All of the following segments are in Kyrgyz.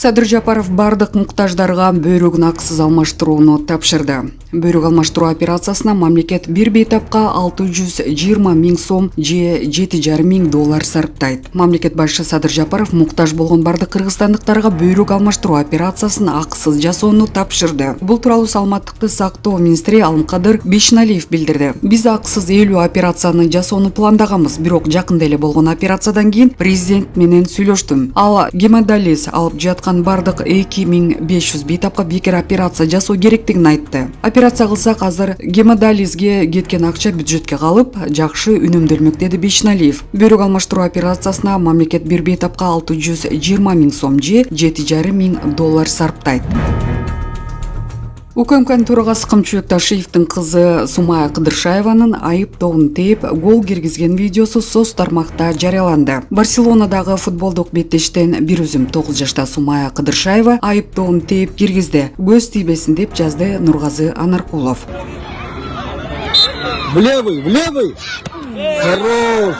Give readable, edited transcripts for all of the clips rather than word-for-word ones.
Садыр Жапаров бардык муктаждарга бөйрөгүн акысыз алмаштырууну тапшырды. Бөйрөк алмаштыруу операциясына мамлекет бир бейтапка 620 миң сом же $7,5 миң сарптайт. Мамлекет башчысы Садыр Жапаров муктаж болгон бардык кыргызстандыктарга бөйрөк алмаштыруу операциясын акысыз жасоону тапшырды. Бул тууралуу саламаттыкты сактоо министри Алымкадыр Бейшеналиев билдирди. Биз акысыз 50 операцияны жасоону пландаганбыз, бирок жакында эле болгон операциядан кийин президент менен сүйлөштүм. Ал гемодиализ алып жаткан бардык 2500 бейтапка бекер операция жасоо керектигин айтты. Операция кылсак азыр гемодиализге кеткен акча бюджетке калып, жакшы үнөмдөлмөк, деди Бейшеналиев. Бөйрөк алмаштыруу операциясына мамлекет бир бейтапка 620 миң сом же $7,5 миң сарптайт. УКМКнын төрагасы Кымчыбек Ташиевдин кызы Сумая Кыдыршаеванын айыптоонун тээп гол киргизген видеосу соц тармакта жарыяланды. Барселонадагы футболдук беттештен бир үзүм 9 жашта Сумая Кыдыршаева айыптоонун тээп киргизди. Көз тийбесин деп жазды Нургазы Анаркулов. В левый! Хорош!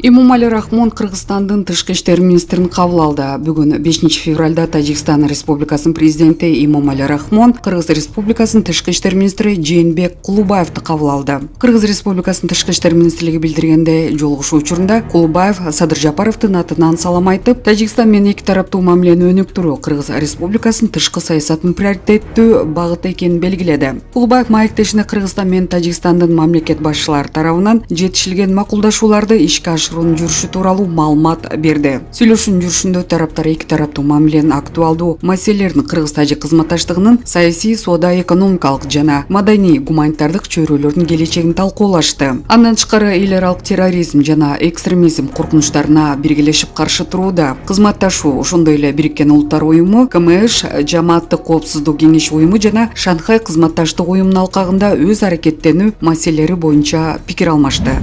Эмомали Рахмон Кыргызстандын тышкы иштер министрин кабыл алды. Бүгүн 5 февралда Тажикстан Республикасынын президенти Эмомали Рахмон Кыргыз Республикасынын тышкы иштер министри Жээнбек Кулубаевди кабыл алды. Кыргыз Республикасынын тышкы иштер министрлиги билдиргенде, жолугушуу учурунда Кулубаев Садыр Жапаровдун атынан салам айтып, Тажикстан менен эки тараптуу мамилени өнүктүрүү Кыргыз Республикасынын тышкы саясатынын приоритеттүү багыты экенин белгиледи. Кулубаев маектешине Кыргызстан менен Тажикстандын мамлекет башчылары тарабынан жетишилген макулдашууларды ишке жүрүшү тууралуу маалымат берди. Сүйлөшүүнүн жүрүшүндө тараптар эки тараптуу мамиленин актуалдуу маселелерин Кыргыз-Тажик кызматташтыгынын саясий, соода-экономикалык жана маданий гуманитардык чөйрөлөрүнүн келечегин талкуулашты. Андан тышкары эл аралык терроризм жана экстремизм коркунучтарына биргелешип каршы турууда кызматташуу, ошондой эле Бириккен Улуттар уюму, КМШ, Жамааттык коопсуздук кеңеши уюму жана Шанхай кызматташтык уюмунун алкагында өз аракеттенүү маселелери боюнча пикир алмашты.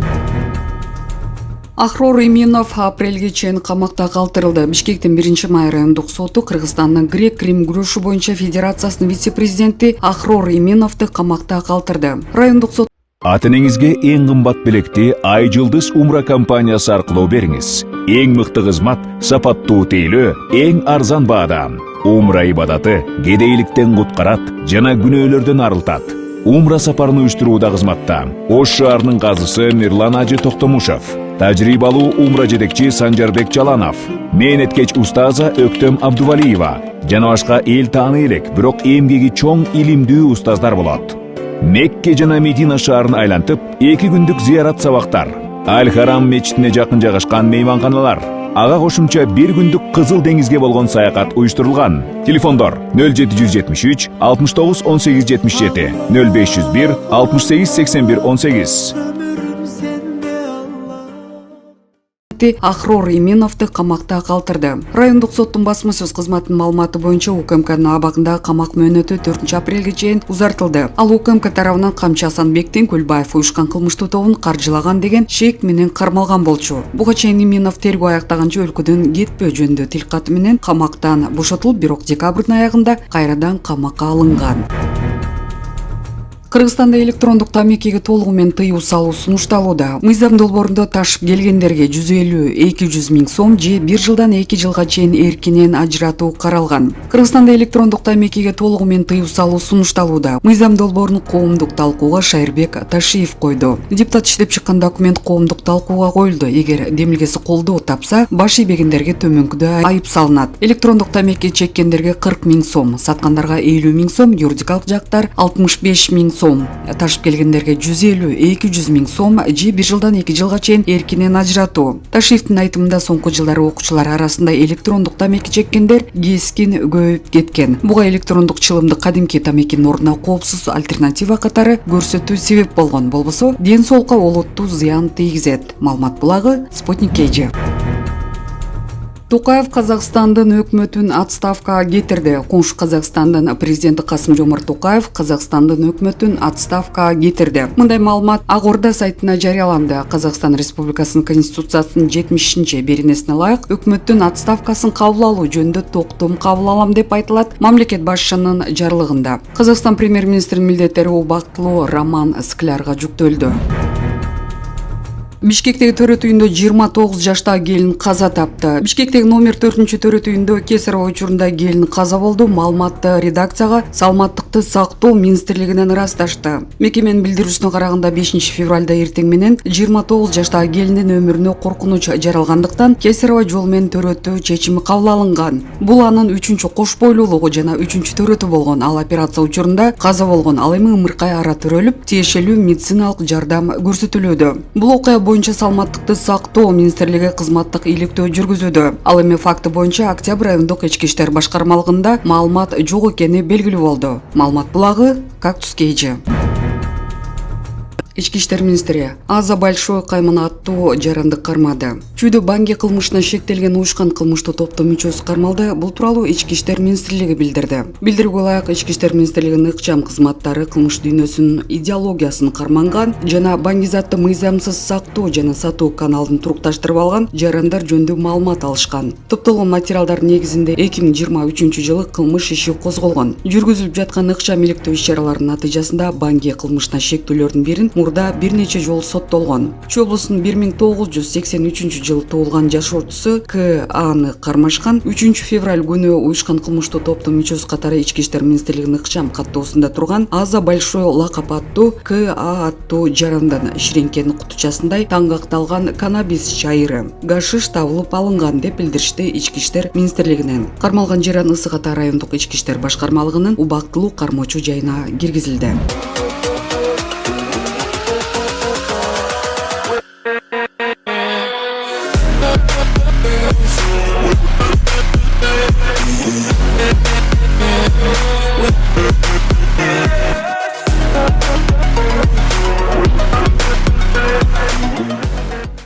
Ахрор Иминов апрелге чейин камакта калтырылды. Бишкектин 1-май райондук соту Кыргызстандын грек-рим күрөшү боюнча федерациясынын вице-президенти Ахрор Иминовду камакта калтырды. Райондук сот Ата-энеңизге эң кымбат белекти Ай Жылдыз Умра компаниясы аркылуу бериңиз. Эң мыкты кызмат, сапаттуу тейлөө, эң арзан баада. Умра ибадаты кедейликтен куткарат жана күнөөлөрдөн арылтат. Умра сапарын уюштурууда кызматта Ош шаарынын казысы Мирлан Ажы Токтомушев, тажрыйбалуу умра жетекчи Санжарбек Жаланов, мээнеткеч устаза Өктөм Абдувалиева жана башка эл тааны элек, бирок эмгеги чоң илимдүү устаздар болот. Мекке жана Медина шаарын айлантып, 2 күндүк зыярат сабактар, Аль-Харам мечитине жакын жайгашкан мейманканалар, ага кошумча 1 күндүк Кызыл деңизге болгон саякат уюштурулган. Телефондор 0773 69 18 77, 0501 68 81 18. Ахрор Иминовду камакта калтырды. Райондук соттун басма сөз кызматынын маалыматы боюнча УКМКнын абагында камак мөөнөтү 4 апрелге чейин узартылды. Ал УКМК тарабынан Камчы Асанбектин Көлбаев уюшкан кылмыштуу тобун каржылаган деген шек менен кармалган болчу. Буга чейин Иминов тергөө аяктаганча өлкөдөн кетпөө жөнүндө тил каты менен камактан бошотулуп, бирок декабрдын аягында кайрадан камакка алынган. Кыргызстанда электрондук тамекиге толугу менен тыюу салуу сунушталууда. Мыйзам долбоорунда ташып келгендерге 150-200 миң сом же 1 жылдан 2 жылга чейин эркинен ажыратуу каралган. Кыргызстанда электрондук тамекиге толугу менен тыюу салуу сунушталууда. Мыйзам долбоорун коомдук талкууга Шайырбек Ташиев койду. Депутат иштеп чыккан документ коомдук талкууга коюлду. Эгер демилгеси колдоо тапса, баш ийбегендерге төмөнкүдө айып салынат. Электрондук тамеки чеккендерге 40 миң сом, саткандарга 50 миң сом, юридикалык жактар 65 миң сом, ташып келгендерге 150-200 миң сом же 1 жылдан 2 жылга чейин эркинен ажыратуу. Ташиевдин айтымында соңку жылдары окуучулар арасында электрондук тамеки чеккендер кескин көбөйүп кеткен. Буга электрондук чылымды кадимки тамекинин ордуна коопсуз альтернатива катары көрсөтүү себеп болгон. Болбосо ден соолукка олуттуу зыян тийгизет. Маалымат булагы Спутник KG. Токаев Казакстандын өкмөтүн отставкага кетирди. Коңшу Казакстандын президенти Касым-Жомарт Токаев Казакстандын өкмөтүн отставкага кетирди. Мындай маалымат Ак Орда сайтына жарыяланды. Казакстан Республикасынын Конституциясынын 70-беренесине ылайык өкмөттүн отставкасын кабыл алуу жөнүндө токтом кабыл алам деп айтылат мамлекет башчынын жарлыгында. Казакстан премьер-министринин милдеттери убактылуу Роман Склярга жүктөлдү. Бишкектеги төрөт үйүндө 29 жаштагы келин каза тапты. Бишкектеги номер 4-төрөт үйүндө Кесарево учурунда келин каза болду. Маалыматты редакцияга Саламаттыкты сактоо министрлигинен ырасташты. Мекеменин билдирүүсүнө караганда 5 февралда эртең менен 29 жаштагы келиндин өмүрүнө коркунуч жаралгандыктан Кесарево жол менен төрөтүү чечими кабыл алынган. Бул анын 3-чү кош бойлуулугу жана 3-чү төрөтү болгон. Ал операция учурунда каза болгон. Ал эми ымыркай ара төрөлүп, тиешелүү медициналык жардам көрсөтүлүүдө. Бул окуя боюнча Саламаттыкты сактоо министрлиги кызматтык иликтөө жүргүзүүдө. Ал эми факты боюнча Октябрь райондук ички иштер башкармалыгында маалымат жок экени белгилүү болду. Маалымат булагы Кактус Кейджи. Ички иштер министри Аза Большой каймана аттуу жарандык кармады. Чүйдө банги кылмышына шектелген уюшкан кылмыштуу топтун мүчөсү кармалды. Бул тууралуу Ички иштер министрлиги билдирди. Билдирүүгө ылайык Ички иштер министрлигинин ыкчам кызматтары кылмыш дүйнөсүнүн идеологиясын карманган жана баңгизатты мыйзамсыз сактоо жана сатуу каналын турукташтырып алган жарандар жөнүндө маалымат алышкан. Топтолгон материалдар негизинде 2023-жылы кылмыш иши козголгон. Жүргүзүлүп жаткан ыкчам иликтөө иш-чараларынын натыйжасында банги кылмышына шектүүлөрдүн бирин мурда бир нече жолу соттолгон. Чүй облусунун 1983-жылы туулган жашоочусу К.А.ны кармашкан. 3 февраль күнү уюшкан кылмыштуу топтун мүчөсү катары Ички иштер министрлигинин ыкчам каттоосунда турган Аза Большой лакап аттуу К.А. аттуу жарандан ширеңкенин кутучасындай таңгакталган каннабис чайыры, гашиш табылып алынган деп билдиришти Ички иштер министрлигинен. Кармалган жаран Ысык Ата райондук ички иштер башкармалыгынын убактылуу кармоочу жайына киргизилди.